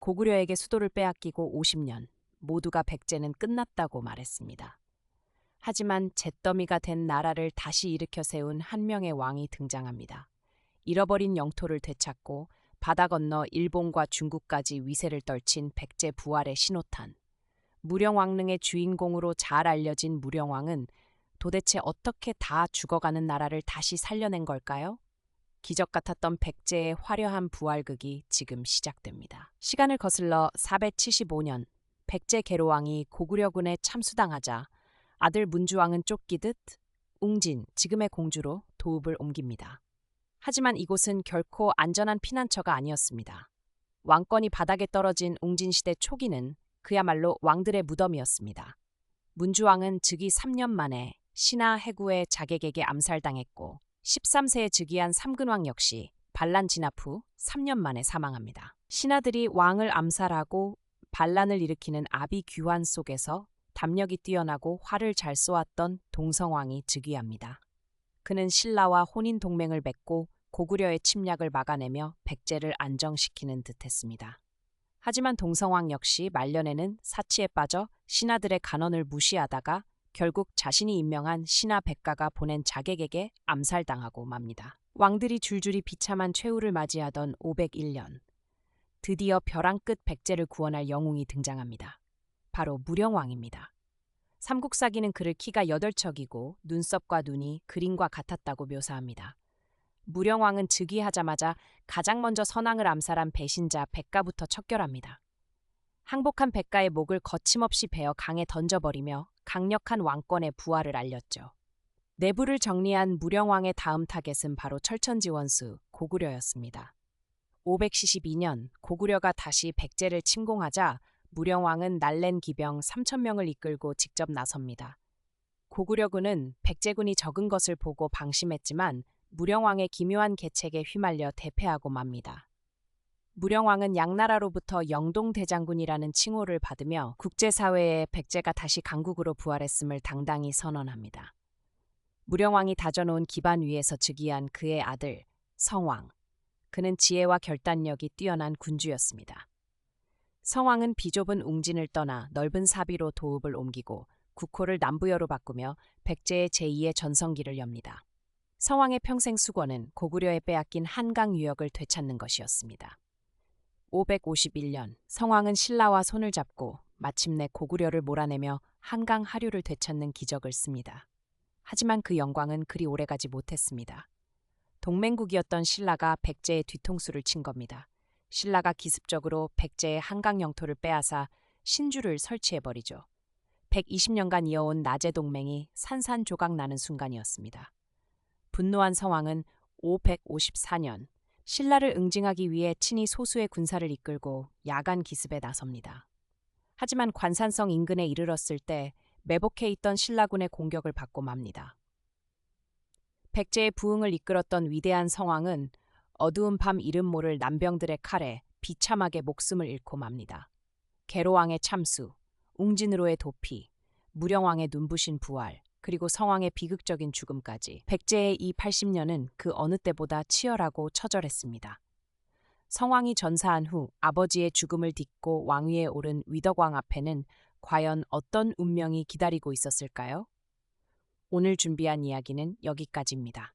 고구려에게 수도를 빼앗기고 50년, 모두가 백제는 끝났다고 말했습니다. 하지만 잿더미가 된 나라를 다시 일으켜 세운 한 명의 왕이 등장합니다. 잃어버린 영토를 되찾고 바다 건너 일본과 중국까지 위세를 떨친 백제 부활의 신호탄. 무령왕릉의 주인공으로 잘 알려진 무령왕은 도대체 어떻게 다 죽어가는 나라를 다시 살려낸 걸까요? 기적 같았던 백제의 화려한 부활극이 지금 시작됩니다. 시간을 거슬러 475년, 백제 계로왕이 고구려군에 참수당하자 아들 문주왕은 쫓기듯 웅진, 지금의 공주로 도읍을 옮깁니다. 하지만 이곳은 결코 안전한 피난처가 아니었습니다. 왕권이 바닥에 떨어진 웅진시대 초기는 그야말로 왕들의 무덤이었습니다. 문주왕은 즉위 3년 만에 신하 해구의 자객에게 암살당했고 13세에 즉위한 삼근왕 역시 반란 진압 후 3년 만에 사망합니다. 신하들이 왕을 암살하고 반란을 일으키는 아비규환 속에서 담력이 뛰어나고 활을 잘 쏘았던 동성왕이 즉위합니다. 그는 신라와 혼인 동맹을 맺고 고구려의 침략을 막아내며 백제를 안정시키는 듯했습니다. 하지만 동성왕 역시 말년에는 사치에 빠져 신하들의 간언을 무시하다가 결국 자신이 임명한 신하 백가가 보낸 자객에게 암살당하고 맙니다. 왕들이 줄줄이 비참한 최후를 맞이하던 501년, 드디어 벼랑 끝 백제를 구원할 영웅이 등장합니다. 바로 무령왕입니다. 삼국사기는 그를 키가 8척이고 눈썹과 눈이 그림과 같았다고 묘사합니다. 무령왕은 즉위하자마자 가장 먼저 선왕을 암살한 배신자 백가부터 척결합니다. 항복한 백가의 목을 거침없이 베어 강에 던져버리며 강력한 왕권의 부활을 알렸죠. 내부를 정리한 무령왕의 다음 타겟은 바로 철천지원수 고구려였습니다. 572년 고구려가 다시 백제를 침공하자 무령왕은 날랜 기병 3,000명을 이끌고 직접 나섭니다. 고구려군은 백제군이 적은 것을 보고 방심했지만 무령왕의 기묘한 계책에 휘말려 대패하고 맙니다. 무령왕은 양나라로부터 영동대장군이라는 칭호를 받으며 국제사회에 백제가 다시 강국으로 부활했음을 당당히 선언합니다. 무령왕이 다져놓은 기반 위에서 즉위한 그의 아들 성왕. 그는 지혜와 결단력이 뛰어난 군주였습니다. 성왕은 비좁은 웅진을 떠나 넓은 사비로 도읍을 옮기고 국호를 남부여로 바꾸며 백제의 제2의 전성기를 엽니다. 성왕의 평생 수고는 고구려에 빼앗긴 한강 유역을 되찾는 것이었습니다. 551년 성왕은 신라와 손을 잡고 마침내 고구려를 몰아내며 한강 하류를 되찾는 기적을 씁니다. 하지만 그 영광은 그리 오래가지 못했습니다. 동맹국이었던 신라가 백제의 뒤통수를 친 겁니다. 신라가 기습적으로 백제의 한강 영토를 빼앗아 신주를 설치해버리죠. 120년간 이어온 나제 동맹이 산산조각 나는 순간이었습니다. 분노한 성왕은 554년 신라를 응징하기 위해 친히 소수의 군사를 이끌고 야간 기습에 나섭니다. 하지만 관산성 인근에 이르렀을 때 매복해 있던 신라군의 공격을 받고 맙니다. 백제의 부흥을 이끌었던 위대한 성왕은 어두운 밤 이름 모를 남병들의 칼에 비참하게 목숨을 잃고 맙니다. 계로왕의 참수, 웅진으로의 도피, 무령왕의 눈부신 부활, 그리고 성왕의 비극적인 죽음까지 백제의 이 80년은 그 어느 때보다 치열하고 처절했습니다. 성왕이 전사한 후 아버지의 죽음을 딛고 왕위에 오른 위덕왕 앞에는 과연 어떤 운명이 기다리고 있었을까요? 오늘 준비한 이야기는 여기까지입니다.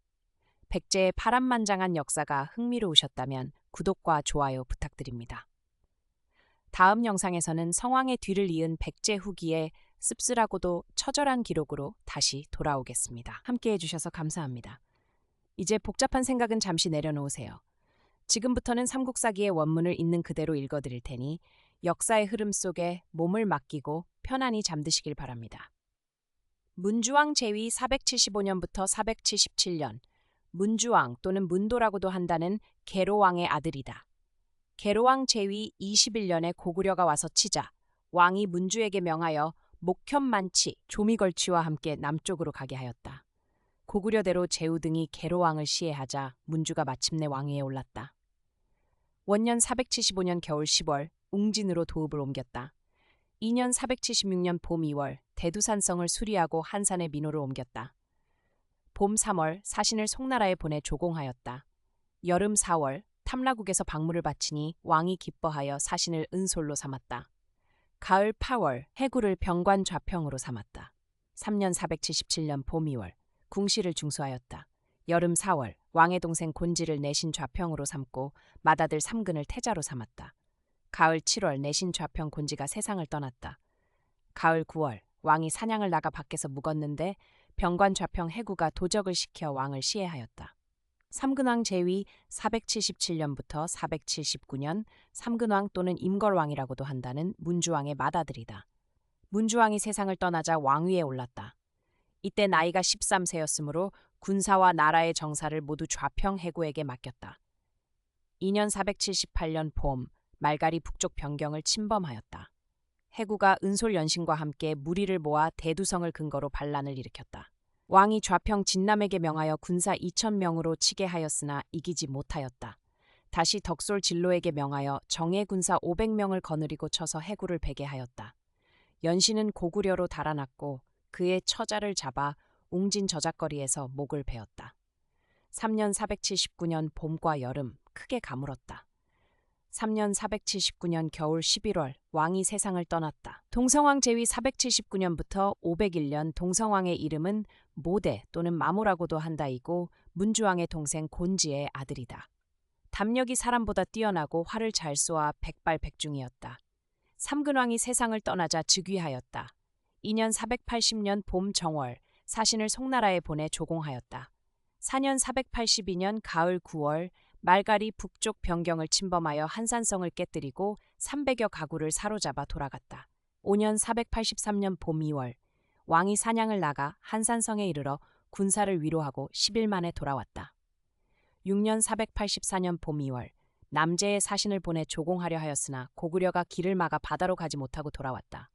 백제의 파란만장한 역사가 흥미로우셨다면 구독과 좋아요 부탁드립니다. 다음 영상에서는 성왕의 뒤를 이은 백제 후기의 씁쓸하고도 처절한 기록으로 다시 돌아오겠습니다. 함께해 주셔서 감사합니다. 이제 복잡한 생각은 잠시 내려놓으세요. 지금부터는 삼국사기의 원문을 있는 그대로 읽어드릴 테니 역사의 흐름 속에 몸을 맡기고 편안히 잠드시길 바랍니다. 문주왕 제위 475년부터 477년, 문주왕 또는 문도라고도 한다는 계로왕의 아들이다. 계로왕 제위 21년에 고구려가 와서 치자 왕이 문주에게 명하여 목현만치, 조미걸치와 함께 남쪽으로 가게 하였다. 고구려대로 제후 등이 계로왕을 시해하자 문주가 마침내 왕위에 올랐다. 원년 475년 겨울 10월 웅진으로 도읍을 옮겼다. 2년 476년 봄 2월 대두산성을 수리하고 한산의 민호를 옮겼다. 봄 3월 사신을 송나라에 보내 조공하였다. 여름 4월 탐라국에서 박물을 바치니 왕이 기뻐하여 사신을 은솔로 삼았다. 가을 8월 해구를 병관 좌평으로 삼았다. 3년 477년 봄 2월 궁시를 중수하였다. 여름 4월 왕의 동생 곤지를 내신 좌평으로 삼고 맏아들 삼근을 태자로 삼았다. 가을 7월 내신 좌평 곤지가 세상을 떠났다. 가을 9월 왕이 사냥을 나가 밖에서 묵었는데 병관 좌평 해구가 도적을 시켜 왕을 시해하였다. 삼근왕 제위 477년부터 479년 삼근왕 또는 임걸왕이라고도 한다는 문주왕의 맏아들이다. 문주왕이 세상을 떠나자 왕위에 올랐다. 이때 나이가 13세였으므로 군사와 나라의 정사를 모두 좌평 해구에게 맡겼다. 2년 478년 봄 말갈이 북쪽 변경을 침범하였다. 해구가 은솔연신과 함께 무리를 모아 대두성을 근거로 반란을 일으켰다. 왕이 좌평 진남에게 명하여 군사 2,000명으로 치게 하였으나 이기지 못하였다. 다시 덕솔 진로에게 명하여 정예 군사 500명을 거느리고 쳐서 해구를 베게 하였다. 연신은 고구려로 달아났고 그의 처자를 잡아 웅진 저작거리에서 목을 베었다. 3년 479년 봄과 여름 크게 가물었다. 3년 479년 겨울 11월 왕이 세상을 떠났다. 동성왕 제위 479년부터 501년 동성왕의 이름은 모대 또는 마모라고도 한다이고 문주왕의 동생 곤지의 아들이다. 담력이 사람보다 뛰어나고 활을 잘 쏘아 백발백중이었다. 삼근왕이 세상을 떠나자 즉위하였다. 2년 480년 봄 정월 사신을 송나라에 보내 조공하였다. 4년 482년 가을 9월 말갈이 북쪽 변경을 침범하여 한산성을 깨뜨리고 300여 가구를 사로잡아 돌아갔다. 5년 483년 봄 2월 왕이 사냥을 나가 한산성에 이르러 군사를 위로하고 10일 만에 돌아왔다. 6년 484년 봄 2월 남제의 사신을 보내 조공하려 하였으나 고구려가 길을 막아 바다로 가지 못하고 돌아왔다.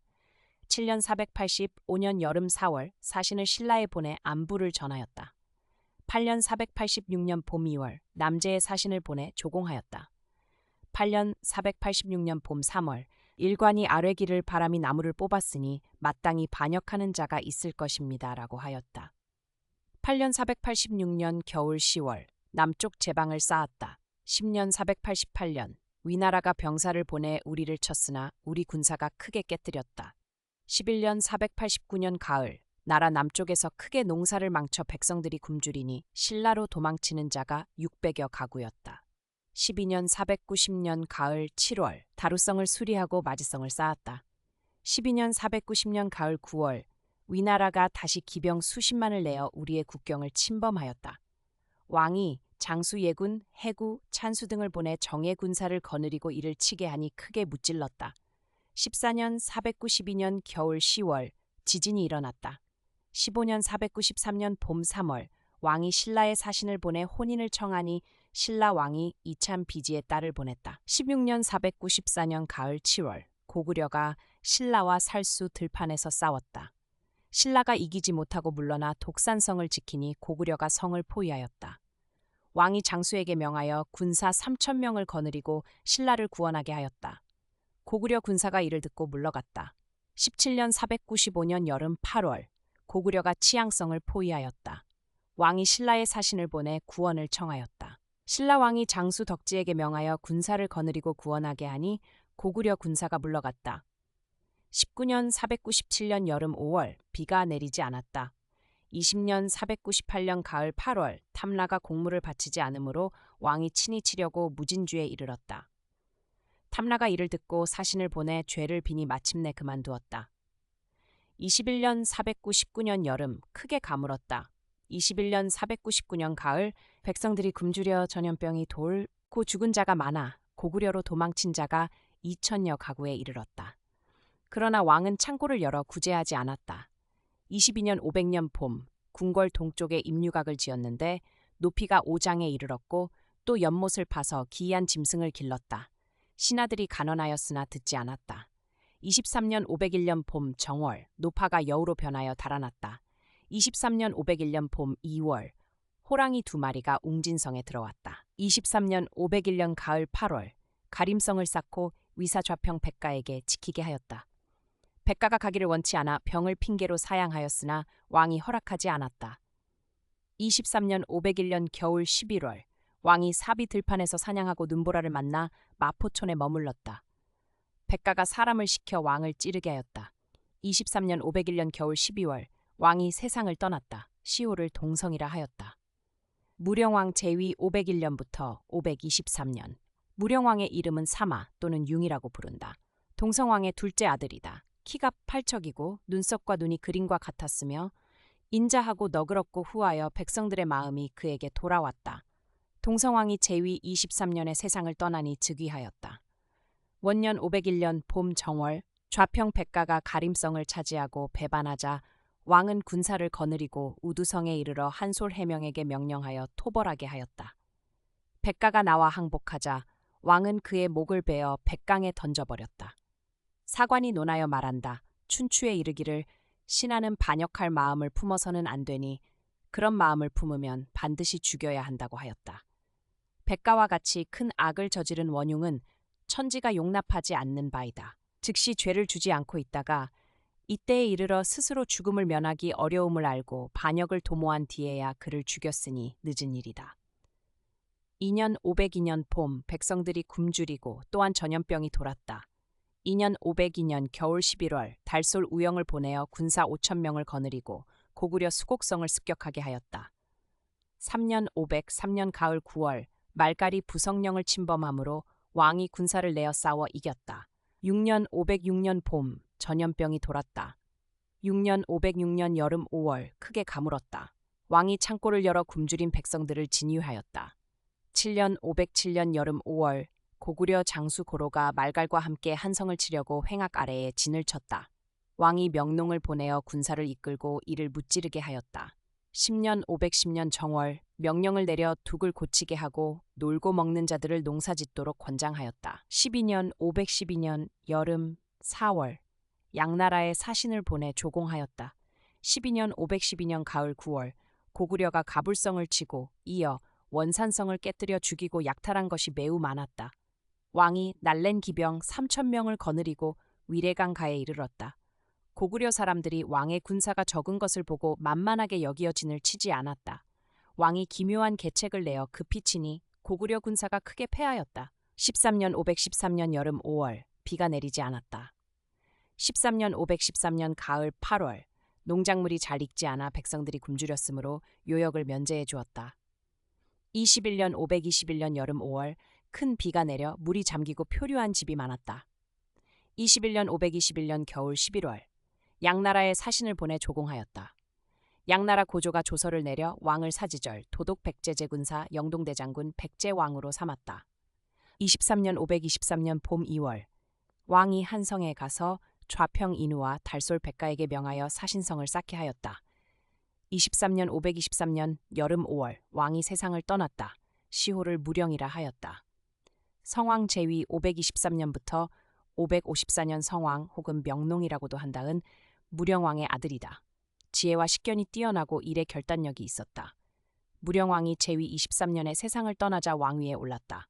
7년 485년 여름 4월 사신을 신라에 보내 안부를 전하였다. 8년 486년 봄 2월 남제의 사신을 보내 조공하였다. 8년 486년 봄 3월 일관이 아뢰기를 바람이 나무를 뽑았으니 마땅히 반역하는 자가 있을 것입니다. 라고 하였다. 8년 486년 겨울 10월 남쪽 제방을 쌓았다. 10년 488년 위나라가 병사를 보내 우리를 쳤으나 우리 군사가 크게 깨뜨렸다. 11년 489년 가을 나라 남쪽에서 크게 농사를 망쳐 백성들이 굶주리니 신라로 도망치는 자가 600여 가구였다. 12년 490년 가을 7월 다루성을 수리하고 마지성을 쌓았다. 12년 490년 가을 9월 위나라가 다시 기병 수십만을 내어 우리의 국경을 침범하였다. 왕이 장수 예군, 해구, 찬수 등을 보내 정예 군사를 거느리고 이를 치게 하니 크게 무찔렀다. 14년 492년 겨울 10월 지진이 일어났다. 15년 493년 봄 3월 왕이 신라의 사신을 보내 혼인을 청하니 신라 왕이 이찬 비지의 딸을 보냈다. 16년 494년 가을 7월 고구려가 신라와 살수 들판에서 싸웠다. 신라가 이기지 못하고 물러나 독산성을 지키니 고구려가 성을 포위하였다. 왕이 장수에게 명하여 군사 3,000명을 거느리고 신라를 구원하게 하였다. 고구려 군사가 이를 듣고 물러갔다. 17년 495년 여름 8월 고구려가 치양성을 포위하였다. 왕이 신라의 사신을 보내 구원을 청하였다. 신라 왕이 장수 덕지에게 명하여 군사를 거느리고 구원하게 하니 고구려 군사가 물러갔다. 19년 497년 여름 5월 비가 내리지 않았다. 20년 498년 가을 8월 탐라가 공물을 바치지 않으므로 왕이 친히 치려고 무진주에 이르렀다. 탐라가 이를 듣고 사신을 보내 죄를 비니 마침내 그만두었다. 21년 499년 여름 크게 가물었다. 21년 499년 가을 백성들이 굶주려 전염병이 돌고 죽은 자가 많아 고구려로 도망친 자가 2,000여 가구에 이르렀다. 그러나 왕은 창고를 열어 구제하지 않았다. 22년 500년 봄 궁궐 동쪽에 임류각을 지었는데 높이가 5장에 이르렀고 또 연못을 파서 기이한 짐승을 길렀다. 신하들이 간언하였으나 듣지 않았다. 23년 501년 봄 정월 노파가 여우로 변하여 달아났다. 23년 501년 봄 2월 호랑이 2마리가 웅진성에 들어왔다. 23년 501년 가을 8월 가림성을 쌓고 위사 좌평 백가에게 지키게 하였다. 백가가 가기를 원치 않아 병을 핑계로 사양하였으나 왕이 허락하지 않았다. 23년 501년 겨울 11월 왕이 사비 들판에서 사냥하고 눈보라를 만나 마포촌에 머물렀다. 백가가 사람을 시켜 왕을 찌르게 하였다. 23년 501년 겨울 12월 왕이 세상을 떠났다. 시호를 동성이라 하였다. 무령왕 제위 501년부터 523년. 무령왕의 이름은 사마 또는 융이라고 부른다. 동성왕의 둘째 아들이다. 키가 8척이고 눈썹과 눈이 그림과 같았으며 인자하고 너그럽고 후하여 백성들의 마음이 그에게 돌아왔다. 동성왕이 제위 23년에 세상을 떠나니 즉위하였다. 원년 501년 봄 정월 좌평 백가가 가림성을 차지하고 배반하자 왕은 군사를 거느리고 우두성에 이르러 한솔 해명에게 명령하여 토벌하게 하였다. 백가가 나와 항복하자 왕은 그의 목을 베어 백강에 던져버렸다. 사관이 논하여 말한다. 춘추에 이르기를 신하는 반역할 마음을 품어서는 안 되니 그런 마음을 품으면 반드시 죽여야 한다고 하였다. 백가와 같이 큰 악을 저지른 원흉은 천지가 용납하지 않는 바이다. 즉시 죄를 주지 않고 있다가 이때에 이르러 스스로 죽음을 면하기 어려움을 알고 반역을 도모한 뒤에야 그를 죽였으니 늦은 일이다. 2년 502년 봄 백성들이 굶주리고 또한 전염병이 돌았다. 2년 502년 겨울 11월 달솔 우영을 보내어 군사 5,000명을 거느리고 고구려 수곡성을 습격하게 하였다. 3년 503년 가을 9월 말갈이 부성령을 침범함으로 왕이 군사를 내어 싸워 이겼다. 6년 506년 봄 전염병이 돌았다. 6년 506년 여름 5월 크게 가물었다. 왕이 창고를 열어 굶주린 백성들을 진유하였다. 7년 507년 여름 5월 고구려 장수 고로가 말갈과 함께 한성을 치려고 횡악 아래에 진을 쳤다. 왕이 명농을 보내어 군사를 이끌고 이를 무찌르게 하였다. 10년 510년 정월 명령을 내려 둑을 고치게 하고 놀고 먹는 자들을 농사짓도록 권장하였다. 12년 512년 여름 4월 양나라에 사신을 보내 조공하였다. 12년 512년 가을 9월 고구려가 가불성을 치고 이어 원산성을 깨뜨려 죽이고 약탈한 것이 매우 많았다. 왕이 날랜 기병 3,000명을 거느리고 위례강가에 이르렀다. 고구려 사람들이 왕의 군사가 적은 것을 보고 만만하게 여기어 진을 치지 않았다. 왕이 기묘한 계책을 내어 급히 치니 고구려 군사가 크게 패하였다. 13년 513년 여름 5월 비가 내리지 않았다. 13년 513년 가을 8월 농작물이 잘 익지 않아 백성들이 굶주렸으므로 요역을 면제해 주었다. 21년 521년 여름 5월 큰 비가 내려 물이 잠기고 표류한 집이 많았다. 21년 521년 겨울 11월 양나라에 사신을 보내 조공하였다. 양나라 고조가 조서를 내려 왕을 사지절 도독 백제제 군사 영동대장군 백제왕으로 삼았다. 23년 523년 봄 2월 왕이 한성에 가서 좌평 인우와 달솔 백가에게 명하여 사신성을 쌓게 하였다. 23년 523년 여름 5월 왕이 세상을 떠났다. 시호를 무령이라 하였다. 성왕 제위 523년부터 554년 성왕 혹은 명농이라고도 한다은 무령왕의 아들이다. 지혜와 식견이 뛰어나고 일에 결단력이 있었다. 무령왕이 제위 23년에 세상을 떠나자 왕위에 올랐다.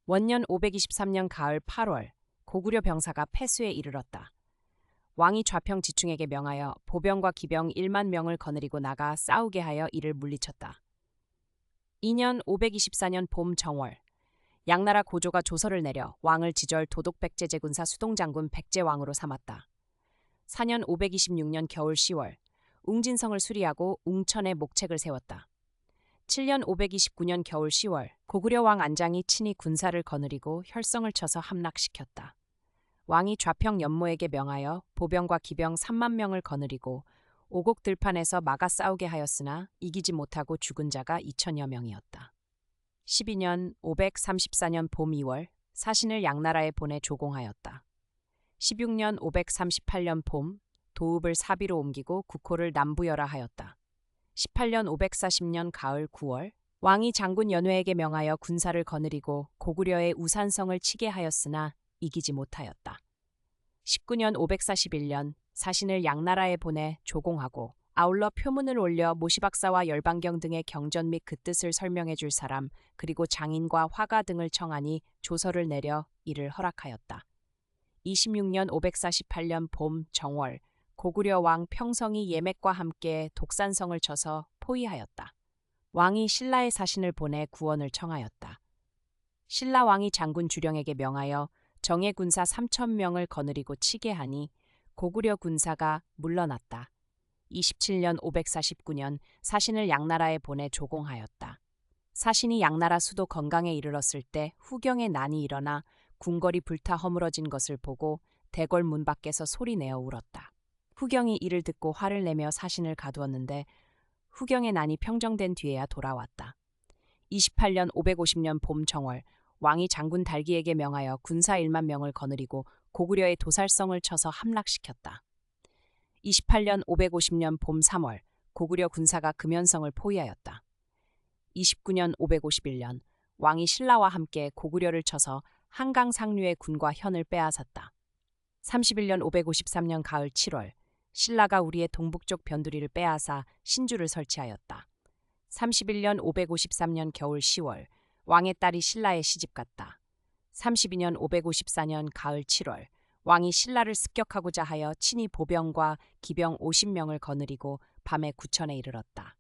원년 523년 가을 8월 고구려 병사가 패수에 이르렀다. 왕이 좌평 지충에게 명하여 보병과 기병 1만 명을 거느리고 나가 싸우게 하여 이를 물리쳤다. 2년 524년 봄 정월 양나라 고조가 조서를 내려 왕을 지절 도독 백제제 군사 수동장군 백제왕으로 삼았다. 4년 526년 겨울 10월 웅진성을 수리하고 웅천에 목책을 세웠다. 7년 529년 겨울 10월 고구려 왕 안장이 친히 군사를 거느리고 혈성을 쳐서 함락시켰다. 왕이 좌평 연모에게 명하여 보병과 기병 3만 명을 거느리고 오곡 들판에서 막아 싸우게 하였으나 이기지 못하고 죽은 자가 2천여 명이었다. 12년 534년 봄 2월 사신을 양나라에 보내 조공하였다. 16년 538년 봄 도읍을 사비로 옮기고 국호를 남부여라 하였다. 18년 540년 가을 9월 왕이 장군 연회에게 명하여 군사를 거느리고 고구려의 우산성을 치게 하였으나 이기지 못하였다. 19년 541년 사신을 양나라에 보내 조공하고 아울러 표문을 올려 모시박사와 열반경 등의 경전 및 그 뜻을 설명해 줄 사람 그리고 장인과 화가 등을 청하니 조서를 내려 이를 허락하였다. 26년 548년 봄 정월 고구려 왕 평성이 예맥과 함께 독산성을 쳐서 포위하였다. 왕이 신라의 사신을 보내 구원을 청하였다. 신라 왕이 장군 주령에게 명하여 정예 군사 3,000명을 거느리고 치게 하니 고구려 군사가 물러났다. 27년 549년 사신을 양나라에 보내 조공하였다. 사신이 양나라 수도 건강에 이르렀을 때 후경의 난이 일어나 궁궐이 불타 허물어진 것을 보고 대궐 문 밖에서 소리내어 울었다. 후경이 이를 듣고 화를 내며 사신을 가두었는데 후경의 난이 평정된 뒤에야 돌아왔다. 28년 550년 봄 정월 왕이 장군 달기에게 명하여 군사 1만 명을 거느리고 고구려의 도살성을 쳐서 함락시켰다. 28년 550년 봄 3월 고구려 군사가 금연성을 포위하였다. 29년 551년 왕이 신라와 함께 고구려를 쳐서 한강 상류의 군과 현을 빼앗았다. 31년 553년 가을 7월 신라가 우리의 동북쪽 변두리를 빼앗아 신주를 설치하였다. 31년 553년 겨울 10월 왕의 딸이 신라에 시집갔다. 32년 554년 가을 7월 왕이 신라를 습격하고자 하여 친히 보병과 기병 50명을 거느리고 밤에 구천에 이르렀다.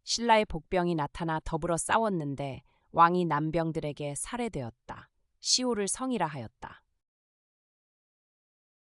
신라의 복병이 나타나 더불어 싸웠는데 왕이 남병들에게 살해되었다. 시호를 성이라 하였다.